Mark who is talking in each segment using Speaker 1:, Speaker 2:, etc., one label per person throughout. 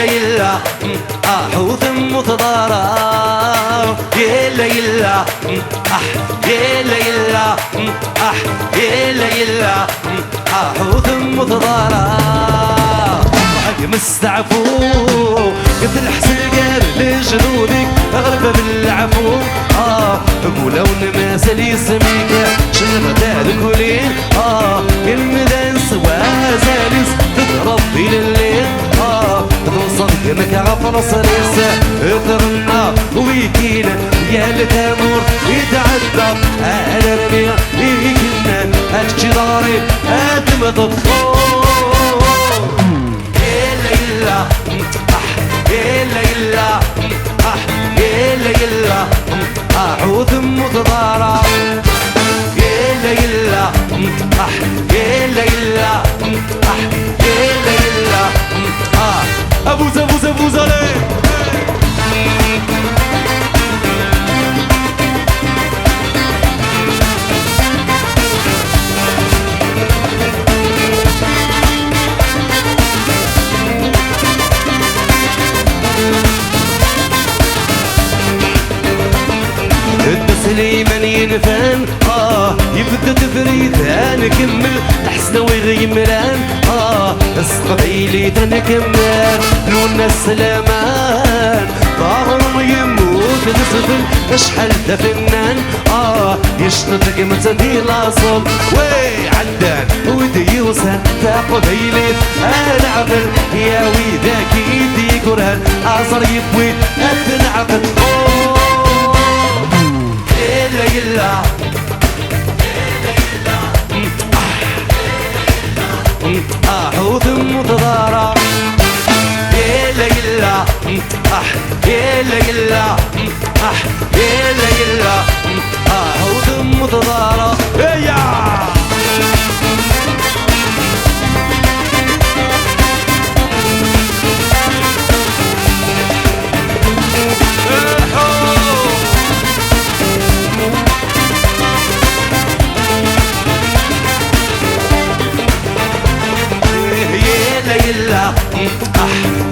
Speaker 1: يلا حوث متضارة يلا يلا يلا يلا يلا يلا حوث متضارة مستعفو قد الحسن قال لجنودك اغلب بالعفو ولون ما زال يسميك شنو تاكلين المدان سوا زالس تضرب الى الليل توصل انك غفر صريس ترنا ويكينا يا التامور يتعدى على ربيع يكنا الجداري ادم يلا يلا يلا يلا يلا حوث متضارة يلا يلا يلا يلا يلا يلا ابوز ابوز ابوز عليه سليمان ينفان يبدا تفريثان كمل حسنا ويغيمران السقبيلي تنكمل لونا السلامان ظاهر يموت نسفل اشحال دا فنان يشتطق متندي لاصل وي عدان ودي يوصل تاقبيلي انا عقل يا ويداك يدي قران اصر يبوي اتنعقل يلا يلا حوث متضارة يلا يلا يلا يلا يلا يلا حوث متضارة يلا يلا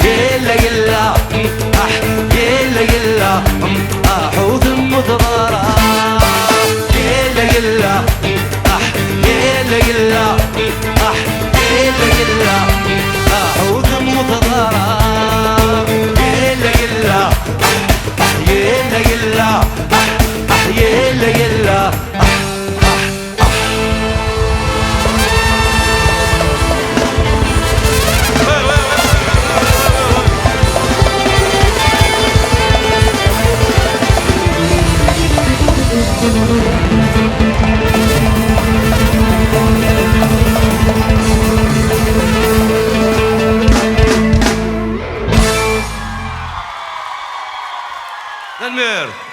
Speaker 1: يلا يلا يلا حوث متضارة يلا يلا يلا يلا يلا يلا حوث متضارة يلا يلا يلا يلا يلا يلا تنمير